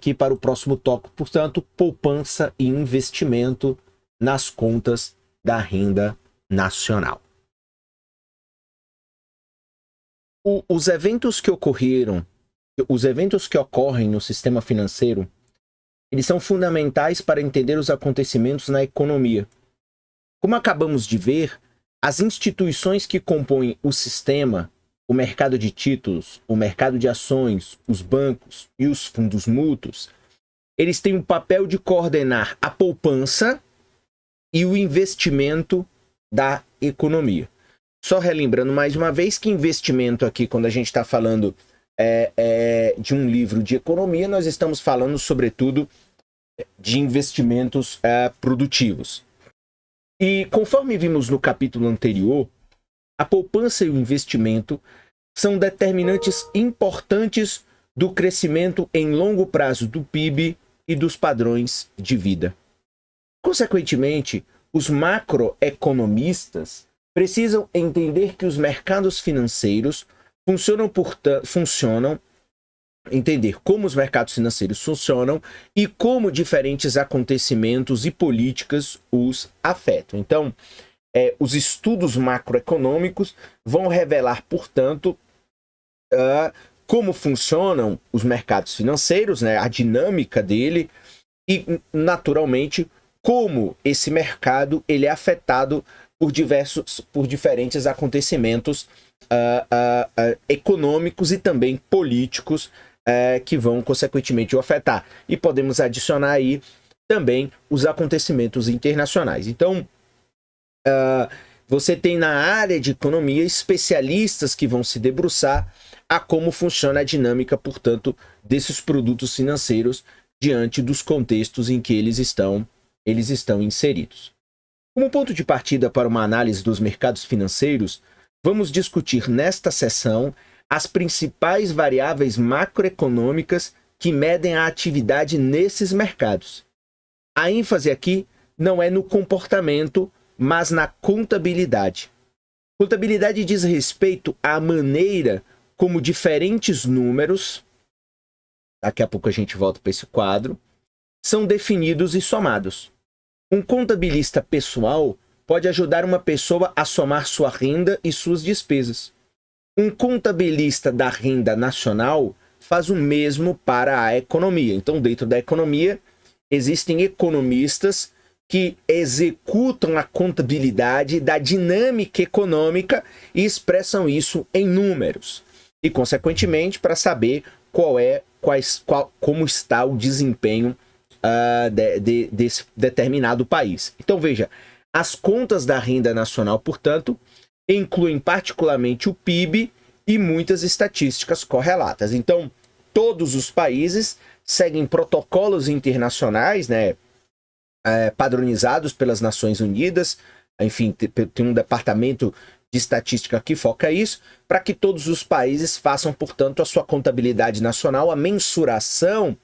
aqui para o próximo tópico, portanto, poupança e investimento nas contas da renda nacional. Os eventos que ocorrem no sistema financeiro, eles são fundamentais para entender os acontecimentos na economia. Como acabamos de ver, as instituições que compõem o sistema, o mercado de títulos, o mercado de ações, os bancos e os fundos mútuos, eles têm o papel de coordenar a poupança e o investimento da economia. Só relembrando mais uma vez que investimento aqui, quando a gente está falando de um livro de economia, nós estamos falando sobretudo de investimentos produtivos. E conforme vimos no capítulo anterior, a poupança e o investimento são determinantes importantes do crescimento em longo prazo do PIB e dos padrões de vida. Consequentemente, os macroeconomistas precisam entender que os mercados financeiros entender como os mercados financeiros funcionam e como diferentes acontecimentos e políticas os afetam. Então, os estudos macroeconômicos vão revelar, portanto, como funcionam os mercados financeiros, né, a dinâmica dele e, naturalmente, como esse mercado ele é afetado por diferentes acontecimentos econômicos e também políticos que vão, consequentemente, o afetar. E podemos adicionar aí também os acontecimentos internacionais. Então, você tem na área de economia especialistas que vão se debruçar a como funciona a dinâmica, portanto, desses produtos financeiros diante dos contextos em que eles estão inseridos. Como ponto de partida para uma análise dos mercados financeiros, vamos discutir nesta sessão as principais variáveis macroeconômicas que medem a atividade nesses mercados. A ênfase aqui não é no comportamento, mas na contabilidade. Contabilidade diz respeito à maneira como diferentes números, daqui a pouco a gente volta para esse quadro, são definidos e somados. Um contabilista pessoal pode ajudar uma pessoa a somar sua renda e suas despesas. Um contabilista da renda nacional faz o mesmo para a economia. Então, dentro da economia, existem economistas que executam a contabilidade da dinâmica econômica e expressam isso em números. E, consequentemente, para saber como está o desempenho desse determinado país. Então, veja, as contas da renda nacional, portanto, incluem particularmente o PIB e muitas estatísticas correlatas. Então, todos os países seguem protocolos internacionais, né, padronizados pelas Nações Unidas, enfim, tem um departamento de estatística que foca isso, para que todos os países façam, portanto, a sua contabilidade nacional, a mensuração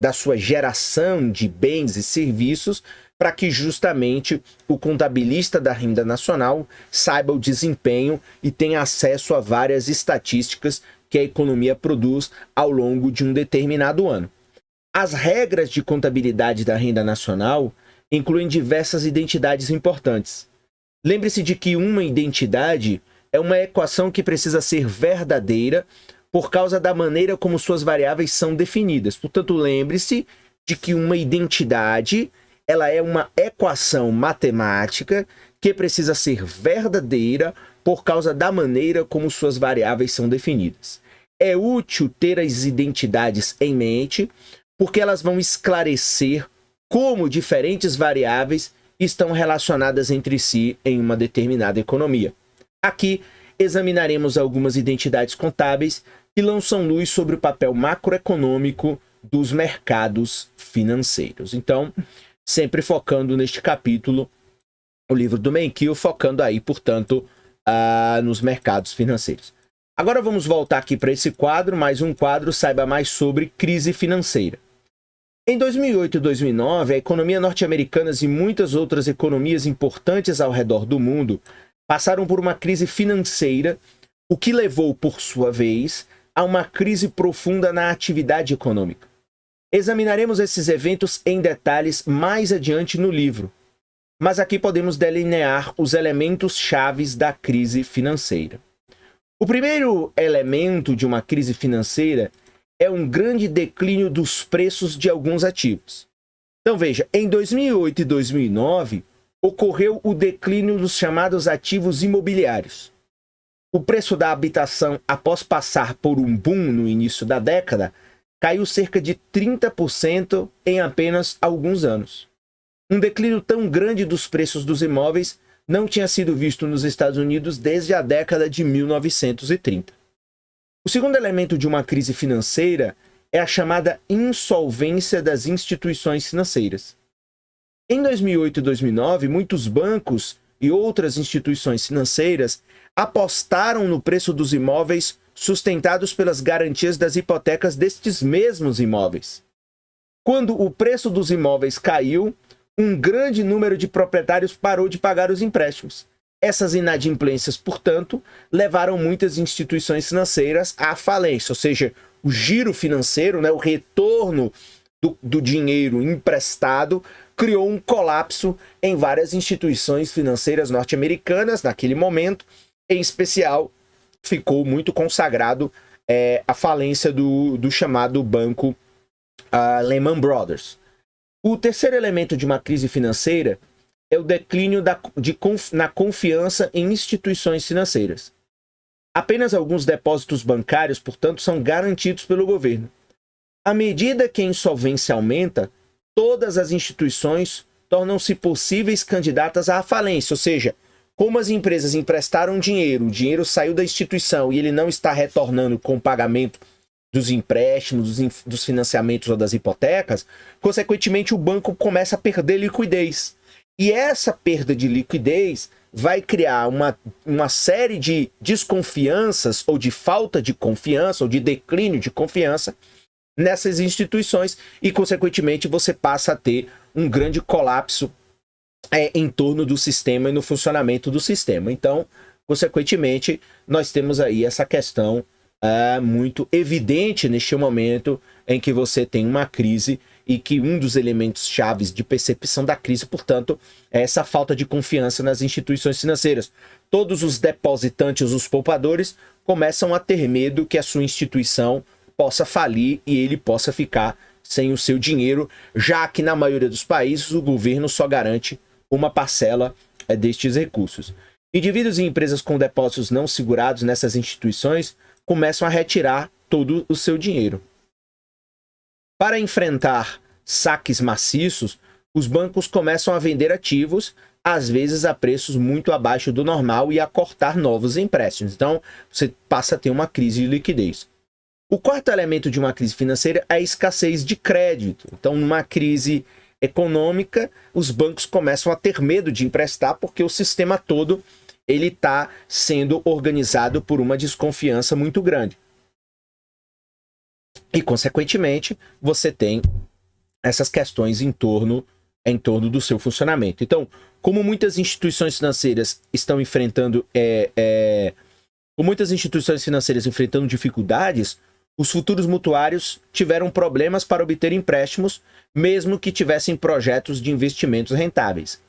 da sua geração de bens e serviços, para que justamente o contabilista da renda nacional saiba o desempenho e tenha acesso a várias estatísticas que a economia produz ao longo de um determinado ano. As regras de contabilidade da renda nacional incluem diversas identidades importantes. Lembre-se de que uma identidade é uma equação que precisa ser verdadeira por causa da maneira como suas variáveis são definidas. Portanto, lembre-se de que uma identidade ela é uma equação matemática que precisa ser verdadeira por causa da maneira como suas variáveis são definidas. É útil ter as identidades em mente, porque elas vão esclarecer como diferentes variáveis estão relacionadas entre si em uma determinada economia. Aqui, examinaremos algumas identidades contábeis que lançam luz sobre o papel macroeconômico dos mercados financeiros. Então, sempre focando neste capítulo, o livro do Mankiw, focando aí, portanto, nos mercados financeiros. Agora vamos voltar aqui para esse quadro, mais um quadro, saiba mais sobre crise financeira. Em 2008 e 2009, a economia norte-americana e muitas outras economias importantes ao redor do mundo passaram por uma crise financeira, o que levou, por sua vez, a uma crise profunda na atividade econômica. Examinaremos esses eventos em detalhes mais adiante no livro, mas aqui podemos delinear os elementos chaves da crise financeira. O primeiro elemento de uma crise financeira é um grande declínio dos preços de alguns ativos. Então veja, em 2008 e 2009 ocorreu o declínio dos chamados ativos imobiliários. O preço da habitação, após passar por um boom no início da década, caiu cerca de 30% em apenas alguns anos. Um declínio tão grande dos preços dos imóveis não tinha sido visto nos Estados Unidos desde a década de 1930. O segundo elemento de uma crise financeira é a chamada insolvência das instituições financeiras. Em 2008 e 2009, muitos bancos e outras instituições financeiras apostaram no preço dos imóveis sustentados pelas garantias das hipotecas destes mesmos imóveis. Quando o preço dos imóveis caiu, um grande número de proprietários parou de pagar os empréstimos. Essas inadimplências, portanto, levaram muitas instituições financeiras à falência, ou seja, o giro financeiro, o retorno do dinheiro emprestado, criou um colapso em várias instituições financeiras norte-americanas naquele momento. Em especial, ficou muito consagrado a falência do chamado banco Lehman Brothers. O terceiro elemento de uma crise financeira é o declínio na confiança em instituições financeiras. Apenas alguns depósitos bancários, portanto, são garantidos pelo governo. À medida que a insolvência aumenta, todas as instituições tornam-se possíveis candidatas à falência, ou seja, como as empresas emprestaram dinheiro, o dinheiro saiu da instituição e ele não está retornando com o pagamento dos empréstimos, dos financiamentos ou das hipotecas, consequentemente o banco começa a perder liquidez. E essa perda de liquidez vai criar uma série de desconfianças ou de falta de confiança ou de declínio de confiança nessas instituições e, consequentemente, você passa a ter um grande colapso em torno do sistema e no funcionamento do sistema. Então, consequentemente, nós temos aí essa questão muito evidente neste momento em que você tem uma crise e que um dos elementos chaves de percepção da crise, portanto, é essa falta de confiança nas instituições financeiras. Todos os depositantes, os poupadores, começam a ter medo que a sua instituição possa falir e ele possa ficar sem o seu dinheiro, já que na maioria dos países o governo só garante uma parcela destes recursos. Indivíduos e empresas com depósitos não segurados nessas instituições começam a retirar todo o seu dinheiro. Para enfrentar saques maciços, os bancos começam a vender ativos, às vezes a preços muito abaixo do normal e a cortar novos empréstimos. Então, você passa a ter uma crise de liquidez. O quarto elemento de uma crise financeira é a escassez de crédito. Então, numa crise econômica, os bancos começam a ter medo de emprestar porque o sistema todo ele está sendo organizado por uma desconfiança muito grande. E, consequentemente, você tem essas questões em torno do seu funcionamento. Então, como muitas instituições financeiras estão enfrentando dificuldades, os futuros mutuários tiveram problemas para obter empréstimos, mesmo que tivessem projetos de investimentos rentáveis.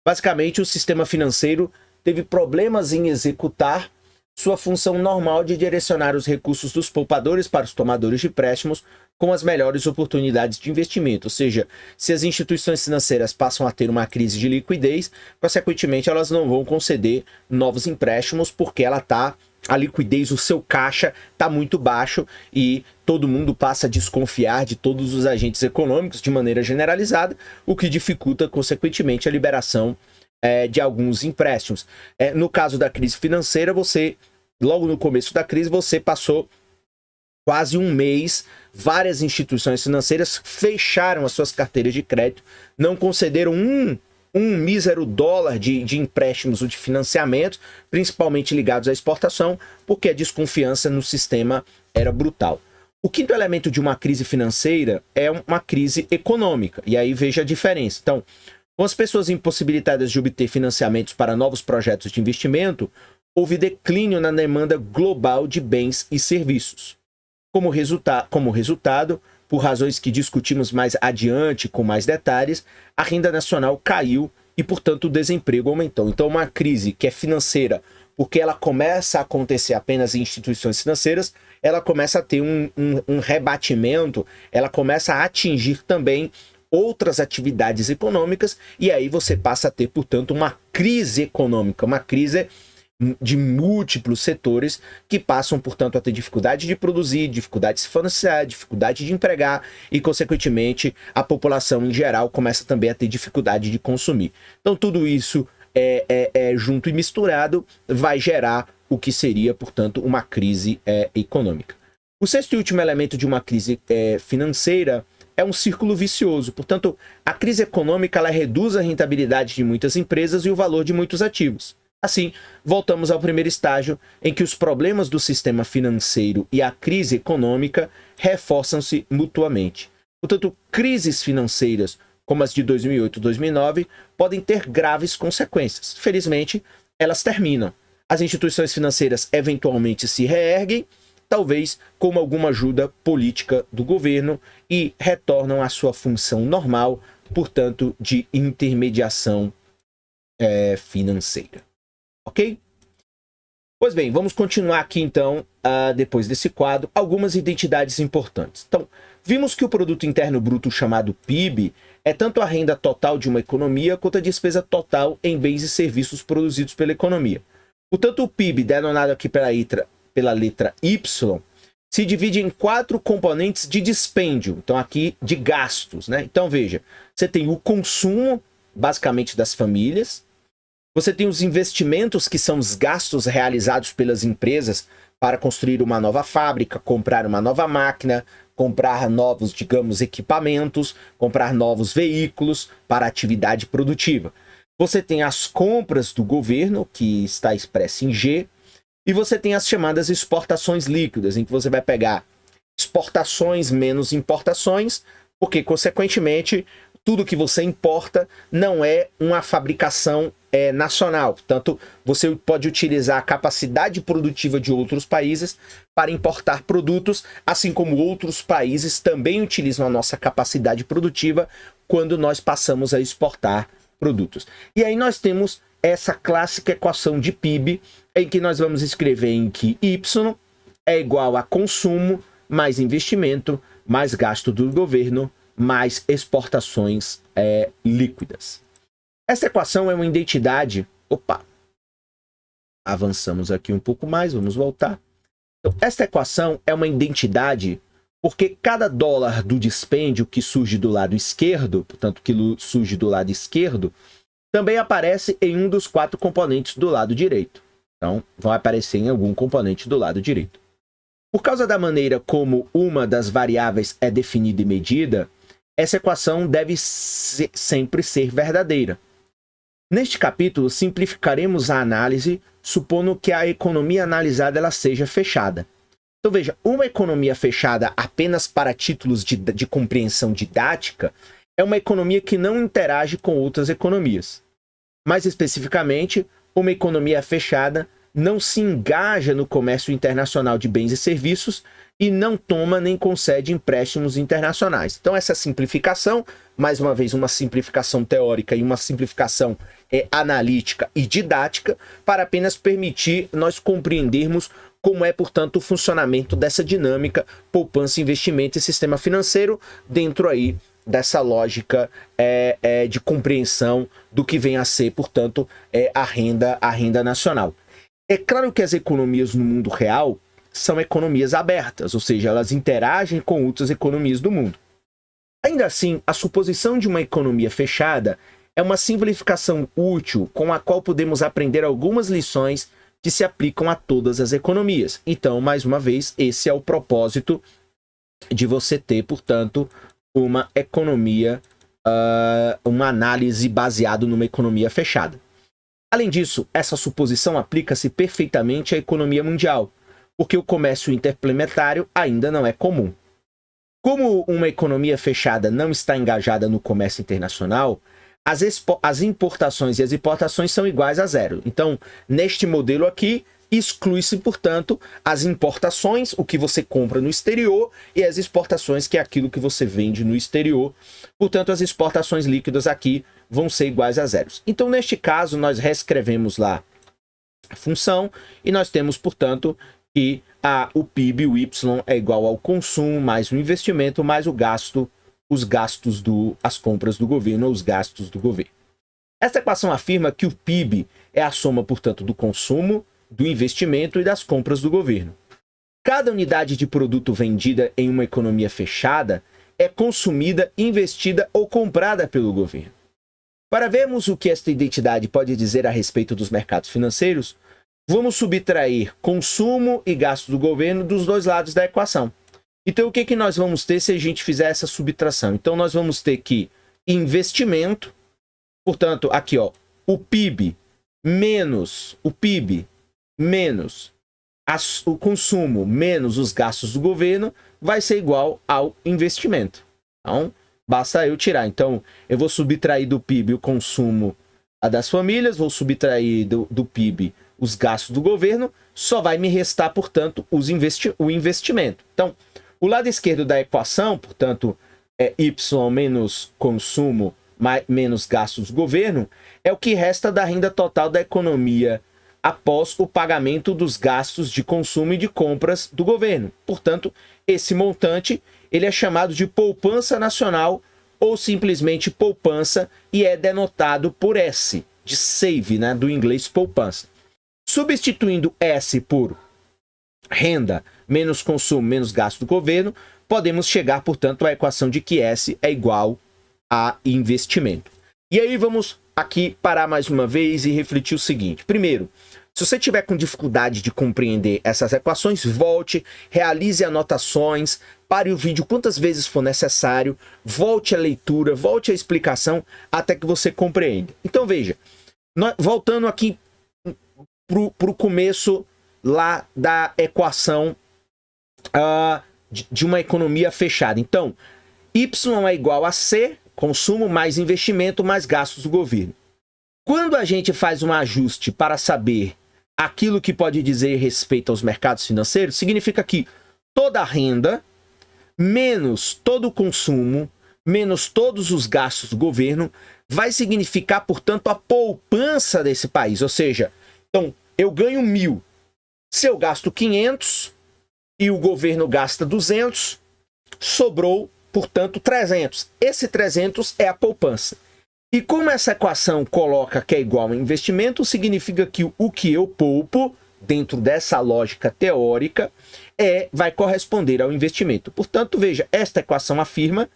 Basicamente, o sistema financeiro teve problemas em executar sua função normal de direcionar os recursos dos poupadores para os tomadores de empréstimos com as melhores oportunidades de investimento. Ou seja, se as instituições financeiras passam a ter uma crise de liquidez, consequentemente elas não vão conceder novos empréstimos porque a liquidez, o seu caixa está muito baixo e todo mundo passa a desconfiar de todos os agentes econômicos de maneira generalizada, o que dificulta, consequentemente, a liberação de alguns empréstimos. No caso da crise financeira, logo no começo da crise, você passou quase um mês, várias instituições financeiras fecharam as suas carteiras de crédito, não concederam um mísero dólar de empréstimos ou de financiamento, principalmente ligados à exportação, porque a desconfiança no sistema era brutal. O quinto elemento de uma crise financeira é uma crise econômica, e aí veja a diferença. Então, com as pessoas impossibilitadas de obter financiamentos para novos projetos de investimento, houve declínio na demanda global de bens e serviços. Como resultado, por razões que discutimos mais adiante com mais detalhes, a renda nacional caiu e, portanto, o desemprego aumentou. Então, uma crise que é financeira, porque ela começa a acontecer apenas em instituições financeiras, ela começa a ter um rebatimento, ela começa a atingir também outras atividades econômicas, e aí você passa a ter, portanto, uma crise econômica, uma crise de múltiplos setores que passam, portanto, a ter dificuldade de produzir, dificuldade de se financiar, dificuldade de empregar e, consequentemente, a população em geral começa também a ter dificuldade de consumir. Então, tudo isso junto e misturado vai gerar o que seria, portanto, uma crise econômica. O sexto e último elemento de uma crise financeira é um círculo vicioso. Portanto, a crise econômica ela reduz a rentabilidade de muitas empresas e o valor de muitos ativos. Assim, voltamos ao primeiro estágio, em que os problemas do sistema financeiro e a crise econômica reforçam-se mutuamente. Portanto, crises financeiras, como as de 2008 e 2009, podem ter graves consequências. Felizmente, elas terminam. As instituições financeiras eventualmente se reerguem, talvez com alguma ajuda política do governo, e retornam à sua função normal, portanto, de intermediação financeira. Ok? Pois bem, vamos continuar aqui então, depois desse quadro, algumas identidades importantes. Então, vimos que o Produto Interno Bruto, chamado PIB, é tanto a renda total de uma economia quanto a despesa total em bens e serviços produzidos pela economia. Portanto, o PIB, denominado aqui pela letra Y, se divide em 4 componentes de dispêndio, então aqui de gastos, né? Então veja, você tem o consumo, basicamente das famílias, você tem os investimentos, que são os gastos realizados pelas empresas para construir uma nova fábrica, comprar uma nova máquina, comprar novos, digamos, equipamentos, comprar novos veículos para a atividade produtiva. Você tem as compras do governo, que está expressa em G, e você tem as chamadas exportações líquidas, em que você vai pegar exportações menos importações, porque, consequentemente, tudo que você importa não é uma fabricação nacional. Portanto, você pode utilizar a capacidade produtiva de outros países para importar produtos, assim como outros países também utilizam a nossa capacidade produtiva quando nós passamos a exportar produtos. E aí nós temos essa clássica equação de PIB, em que nós vamos escrever em que Y é igual a consumo mais investimento mais gasto do governo mais exportações líquidas. Essa equação é uma identidade... Opa! Avançamos aqui um pouco mais, vamos voltar. Então, esta equação é uma identidade porque cada dólar do dispêndio que surge do lado esquerdo, portanto, que surge do lado esquerdo, também aparece em um dos 4 componentes do lado direito. Então, vão aparecer em algum componente do lado direito. Por causa da maneira como uma das variáveis é definida e medida, essa equação deve sempre ser verdadeira. Neste capítulo, simplificaremos a análise, supondo que a economia analisada ela seja fechada. Então veja, uma economia fechada apenas para títulos de compreensão didática é uma economia que não interage com outras economias. Mais especificamente, uma economia fechada não se engaja no comércio internacional de bens e serviços e não toma nem concede empréstimos internacionais. Então essa simplificação, mais uma vez uma simplificação teórica e uma simplificação analítica e didática, para apenas permitir nós compreendermos como é, portanto, o funcionamento dessa dinâmica poupança, investimento e sistema financeiro dentro aí dessa lógica de compreensão do que vem a ser, portanto, a renda nacional. É claro que as economias no mundo real são economias abertas, ou seja, elas interagem com outras economias do mundo. Ainda assim, a suposição de uma economia fechada é uma simplificação útil com a qual podemos aprender algumas lições que se aplicam a todas as economias. Então, mais uma vez, esse é o propósito de você ter, portanto, uma economia, uma análise baseada numa economia fechada. Além disso, essa suposição aplica-se perfeitamente à economia mundial, porque o comércio interplanetário ainda não é comum. Como uma economia fechada não está engajada no comércio internacional, as importações e as exportações são iguais a zero. Então, neste modelo aqui, exclui-se, portanto, as importações, o que você compra no exterior, e as exportações, que é aquilo que você vende no exterior. Portanto, as exportações líquidas aqui vão ser iguais a zeros. Então, neste caso, nós reescrevemos lá a função e nós temos, portanto, que o PIB, o Y, é igual ao consumo mais o investimento mais o gasto, as compras do governo ou os gastos do governo. Esta equação afirma que o PIB é a soma, portanto, do consumo, do investimento e das compras do governo. Cada unidade de produto vendida em uma economia fechada é consumida, investida ou comprada pelo governo. Para vermos o que esta identidade pode dizer a respeito dos mercados financeiros, vamos subtrair consumo e gasto do governo dos dois lados da equação. Então, o que nós vamos ter se a gente fizer essa subtração? Então, nós vamos ter que investimento, portanto, aqui, ó, o PIB menos o consumo menos os gastos do governo vai ser igual ao investimento. Então, basta eu tirar. Então, eu vou subtrair do PIB o consumo das famílias, vou subtrair do PIB os gastos do governo, só vai me restar, portanto, o investimento. Então, o lado esquerdo da equação, portanto, é Y menos consumo menos gastos do governo, é o que resta da renda total da economia após o pagamento dos gastos de consumo e de compras do governo. Portanto, esse montante ele é chamado de poupança nacional ou simplesmente poupança e é denotado por S, de save, né, do inglês poupança. Substituindo S por renda menos consumo menos gasto do governo, podemos chegar, portanto, à equação de que S é igual a investimento. E aí vamos aqui parar mais uma vez e refletir o seguinte. Primeiro, se você tiver com dificuldade de compreender essas equações, volte, realize anotações, pare o vídeo quantas vezes for necessário, volte à leitura, volte à explicação até que você compreenda. Então veja, voltando aqui para o começo lá da equação de uma economia fechada. Então, Y é igual a C, consumo mais investimento mais gastos do governo. Quando a gente faz um ajuste para saber aquilo que pode dizer respeito aos mercados financeiros, significa que toda a renda, menos todo o consumo, menos todos os gastos do governo, vai significar, portanto, a poupança desse país. Ou seja, então, eu ganho 1.000, se eu gasto 500 e o governo gasta 200, sobrou, portanto, 300. Esse 300 é a poupança. E como essa equação coloca que é igual a investimento, significa que o que eu poupo, dentro dessa lógica teórica, vai corresponder ao investimento. Portanto, veja, esta equação afirma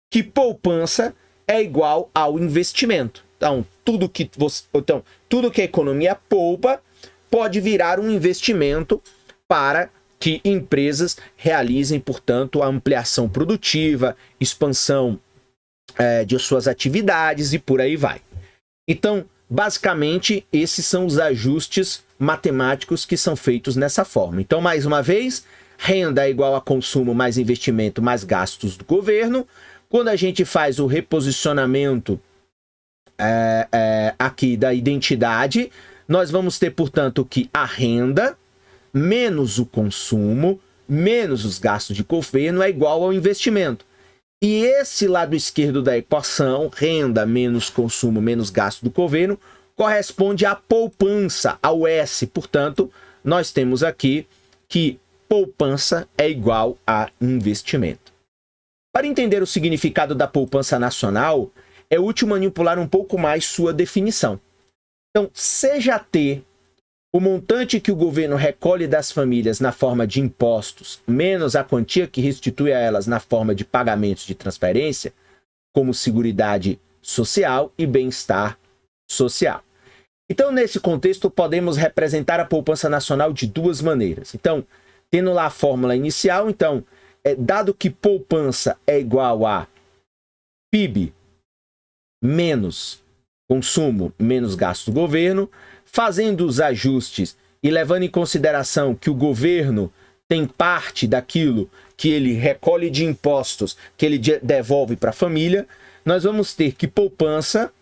que poupança é igual ao investimento. Então, tudo que a economia poupa pode virar um investimento para que empresas realizem, portanto, a ampliação produtiva, expansão de suas atividades e por aí vai. Então, basicamente, esses são os ajustes matemáticos que são feitos nessa forma. Então, mais uma vez, renda é igual a consumo mais investimento mais gastos do governo. Quando a gente faz o reposicionamento aqui da identidade, nós vamos ter, portanto, que a renda menos o consumo, menos os gastos de governo é igual ao investimento. E esse lado esquerdo da equação, renda menos consumo, menos gasto do governo, corresponde à poupança, ao S. Portanto, nós temos aqui que poupança é igual a investimento. Para entender o significado da poupança nacional, é útil manipular um pouco mais sua definição. Então, CJT, o montante que o governo recolhe das famílias na forma de impostos, menos a quantia que restitui a elas na forma de pagamentos de transferência, como Seguridade Social e bem-estar social. Então, nesse contexto, podemos representar a poupança nacional de duas maneiras. Então, tendo lá a fórmula inicial, então, dado que poupança é igual a PIB menos consumo menos gasto do governo, fazendo os ajustes e levando em consideração que o governo tem parte daquilo que ele recolhe de impostos, que ele devolve para a família, nós vamos ter que poupança,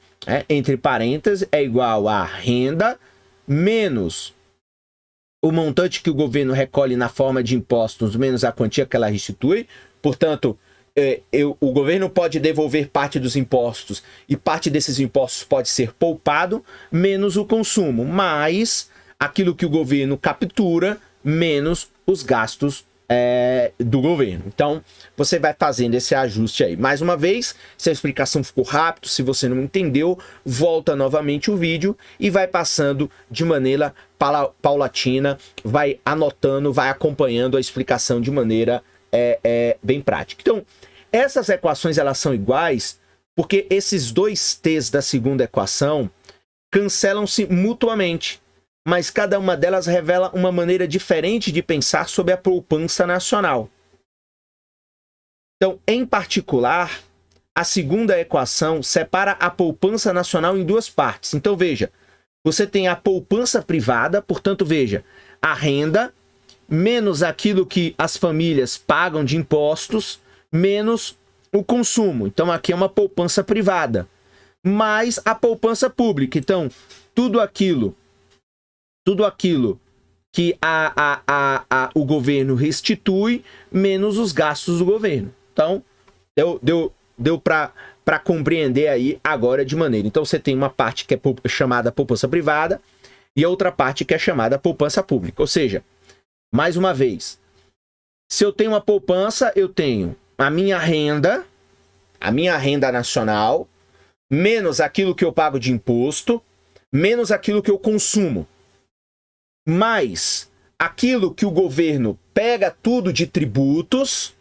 entre parênteses, é igual a renda menos o montante que o governo recolhe na forma de impostos menos a quantia que ela restitui. Portanto, o governo pode devolver parte dos impostos e parte desses impostos pode ser poupado, menos o consumo, mais aquilo que o governo captura, menos os gastos do governo. Então, você vai fazendo esse ajuste aí. Mais uma vez, se a explicação ficou rápido, se você não entendeu, volta novamente o vídeo e vai passando de maneira paulatina, vai anotando, vai acompanhando a explicação de maneira bem prática. Então, essas equações elas são iguais porque esses dois t's da segunda equação cancelam-se mutuamente, mas cada uma delas revela uma maneira diferente de pensar sobre a poupança nacional. Então, em particular, a segunda equação separa a poupança nacional em duas partes. Então, veja, você tem a poupança privada, portanto, veja, a renda menos aquilo que as famílias pagam de impostos, menos o consumo. Então, aqui é uma poupança privada. Mais a poupança pública. Então, tudo aquilo que o governo restitui, menos os gastos do governo. Então, deu para compreender aí agora de maneira. Então, você tem uma parte que é chamada poupança privada e a outra parte que é chamada poupança pública. Ou seja, mais uma vez, se eu tenho uma poupança, eu tenho a minha renda nacional, menos aquilo que eu pago de imposto, menos aquilo que eu consumo, mais aquilo que o governo pega tudo de tributos,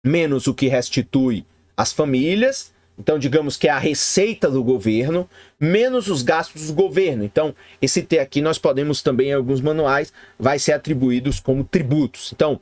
menos o que restitui às famílias. Então, digamos que é a receita do governo, menos os gastos do governo. Então, esse T aqui nós podemos também, em alguns manuais, vai ser atribuídos como tributos. Então,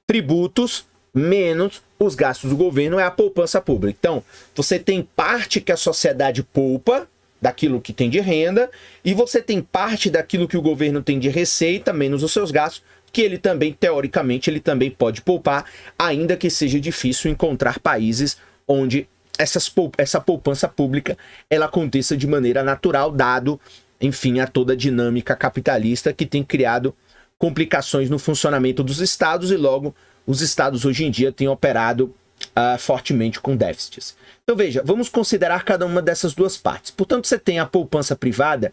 tributos menos os gastos do governo é a poupança pública. Então, você tem parte que a sociedade poupa, daquilo que tem de renda, e você tem parte daquilo que o governo tem de receita, menos os seus gastos, que ele também, teoricamente, ele também pode poupar, ainda que seja difícil encontrar países onde essa poupança pública ela aconteça de maneira natural, dado, enfim, a toda a dinâmica capitalista que tem criado complicações no funcionamento dos estados e logo os estados hoje em dia têm operado fortemente com déficits. Então veja, vamos considerar cada uma dessas duas partes. Portanto, você tem a poupança privada,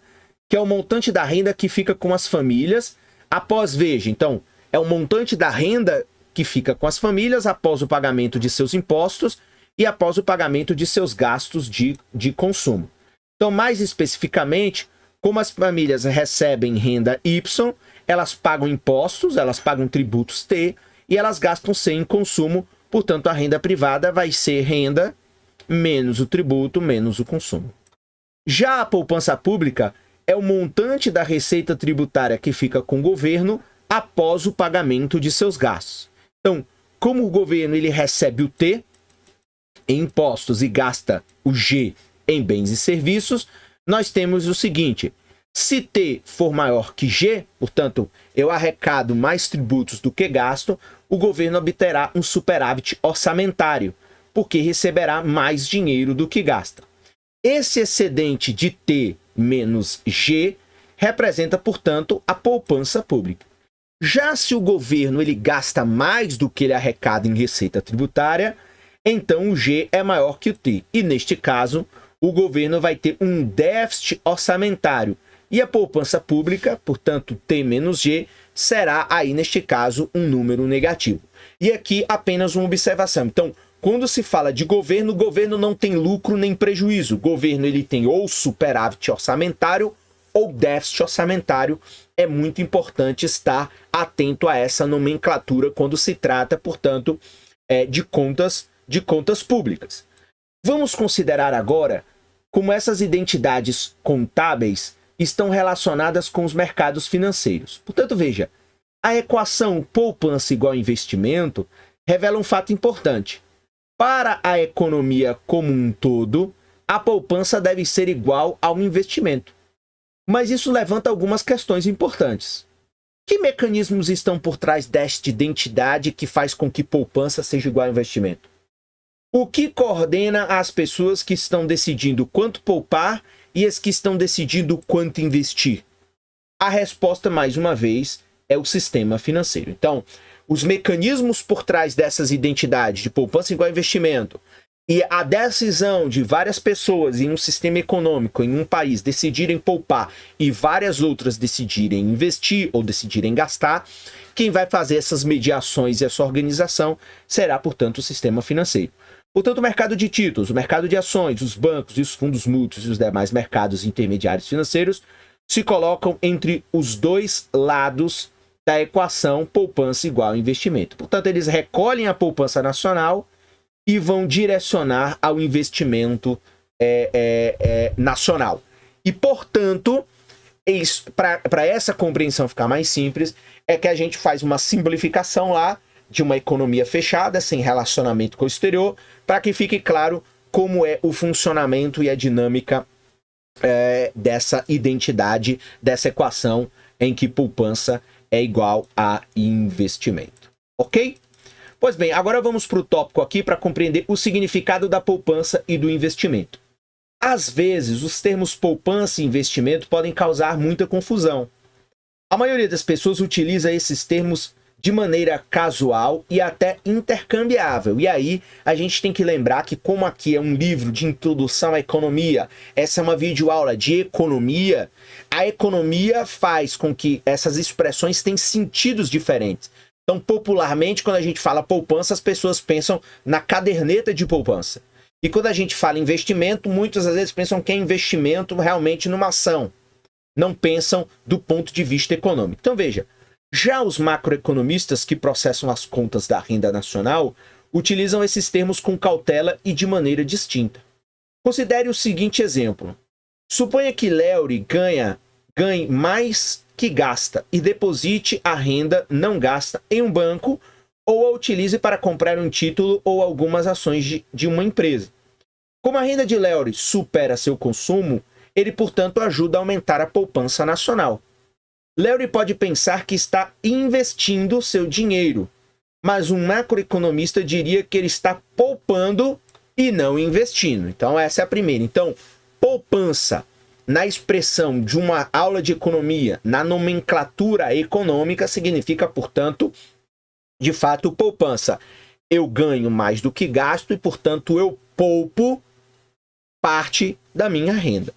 que é o montante da renda que fica com as famílias após, veja, então, é o montante da renda que fica com as famílias após o pagamento de seus impostos e após o pagamento de seus gastos de consumo. Então, mais especificamente, como as famílias recebem renda Y, elas pagam impostos, elas pagam tributos T e elas gastam C em consumo, portanto, a renda privada vai ser renda menos o tributo, menos o consumo. Já a poupança pública é o montante da receita tributária que fica com o governo após o pagamento de seus gastos. Então, como o governo ele recebe o T em impostos e gasta o G em bens e serviços, nós temos o seguinte: se T for maior que G, portanto, eu arrecado mais tributos do que gasto, o governo obterá um superávit orçamentário, porque receberá mais dinheiro do que gasta. Esse excedente de T menos G representa, portanto, a poupança pública. Já se o governo ele gasta mais do que ele arrecada em receita tributária, então o G é maior que o T. E neste caso, o governo vai ter um déficit orçamentário. E a poupança pública, portanto, T menos G, será aí, neste caso, um número negativo. E aqui apenas uma observação. Então, quando se fala de governo, o governo não tem lucro nem prejuízo. O governo ele tem ou superávit orçamentário ou déficit orçamentário. É muito importante estar atento a essa nomenclatura quando se trata, portanto, de contas públicas. Vamos considerar agora como essas identidades contábeis estão relacionadas com os mercados financeiros. Portanto, veja, a equação poupança igual investimento revela um fato importante. Para a economia como um todo, a poupança deve ser igual ao investimento. Mas isso levanta algumas questões importantes. Que mecanismos estão por trás desta identidade que faz com que poupança seja igual ao investimento? O que coordena as pessoas que estão decidindo quanto poupar e as que estão decidindo quanto investir? A resposta, mais uma vez, é o sistema financeiro. Então, os mecanismos por trás dessas identidades de poupança igual a investimento e a decisão de várias pessoas em um sistema econômico, em um país, decidirem poupar e várias outras decidirem investir ou decidirem gastar, quem vai fazer essas mediações e essa organização será, portanto, o sistema financeiro. Portanto, o mercado de títulos, o mercado de ações, os bancos e os fundos mútuos e os demais mercados intermediários financeiros se colocam entre os dois lados da equação poupança igual investimento. Portanto, eles recolhem a poupança nacional e vão direcionar ao investimento nacional. E, portanto, para essa compreensão ficar mais simples, é que a gente faz uma simplificação lá de uma economia fechada, sem relacionamento com o exterior, para que fique claro como é o funcionamento e a dinâmica dessa identidade, dessa equação em que poupança é igual a investimento. Ok? Pois bem, agora vamos para o tópico aqui para compreender o significado da poupança e do investimento. Às vezes, os termos poupança e investimento podem causar muita confusão. A maioria das pessoas utiliza esses termos de maneira casual e até intercambiável. E aí, a gente tem que lembrar que, como aqui é um livro de introdução à economia, essa é uma videoaula de economia, a economia faz com que essas expressões tenham sentidos diferentes. Então, popularmente, quando a gente fala poupança, as pessoas pensam na caderneta de poupança. E quando a gente fala investimento, muitas vezes pensam que é investimento realmente numa ação. Não pensam do ponto de vista econômico. Então, veja, já os macroeconomistas que processam as contas da renda nacional utilizam esses termos com cautela e de maneira distinta. Considere o seguinte exemplo. Suponha que Léo ganhe mais que gasta e deposite a renda não gasta em um banco ou a utilize para comprar um título ou algumas ações de uma empresa. Como a renda de Léo supera seu consumo, ele, portanto, ajuda a aumentar a poupança nacional. Léo pode pensar que está investindo seu dinheiro, mas um macroeconomista diria que ele está poupando e não investindo. Então, essa é a primeira. Então, poupança, na expressão de uma aula de economia, na nomenclatura econômica, significa, portanto, de fato, poupança. Eu ganho mais do que gasto e, portanto, eu poupo parte da minha renda.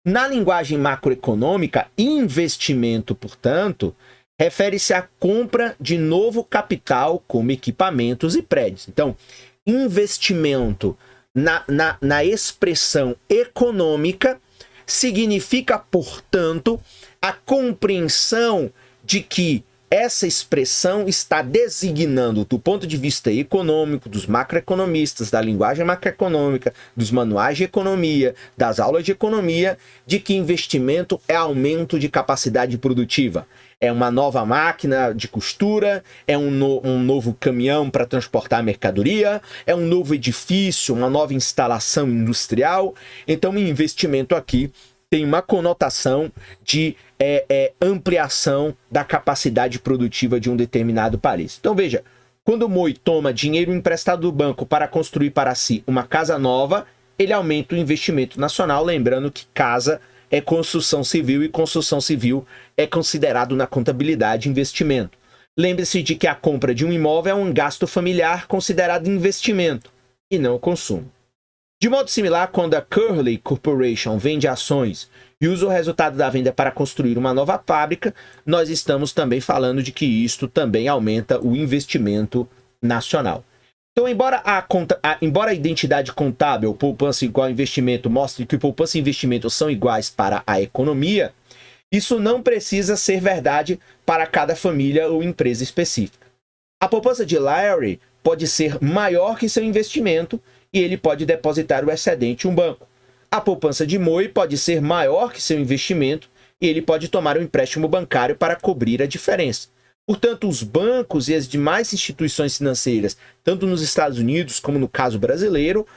Na linguagem macroeconômica, investimento, portanto, refere-se à compra de novo capital como equipamentos e prédios. Então, investimento na expressão econômica significa, portanto, a compreensão de que essa expressão está designando, do ponto de vista econômico, dos macroeconomistas, da linguagem macroeconômica, dos manuais de economia, das aulas de economia, de que investimento é aumento de capacidade produtiva. É uma nova máquina de costura, é um novo caminhão para transportar mercadoria, é um novo edifício, uma nova instalação industrial. Então, o investimento aqui tem uma conotação de ampliação da capacidade produtiva de um determinado país. Então veja, quando o Moi toma dinheiro emprestado do banco para construir para si uma casa nova, ele aumenta o investimento nacional, lembrando que casa é construção civil e construção civil é considerado na contabilidade investimento. Lembre-se de que a compra de um imóvel é um gasto familiar considerado investimento e não consumo. De modo similar, quando a Curley Corporation vende ações e usa o resultado da venda para construir uma nova fábrica, nós estamos também falando de que isto também aumenta o investimento nacional. Então, embora a identidade contábil, poupança igual investimento, mostre que poupança e investimento são iguais para a economia, isso não precisa ser verdade para cada família ou empresa específica. A poupança de Larry pode ser maior que seu investimento e ele pode depositar o excedente em um banco. A poupança de Moi pode ser maior que seu investimento e ele pode tomar um empréstimo bancário para cobrir a diferença. Portanto, os bancos e as demais instituições financeiras, tanto nos Estados Unidos como no caso brasileiro,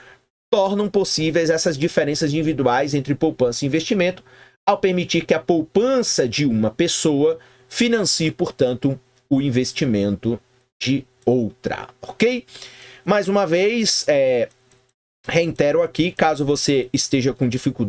tornam possíveis essas diferenças individuais entre poupança e investimento, ao permitir que a poupança de uma pessoa financie, portanto, o investimento de outra, ok? Mais uma vez, reitero aqui, caso você esteja com dificuldade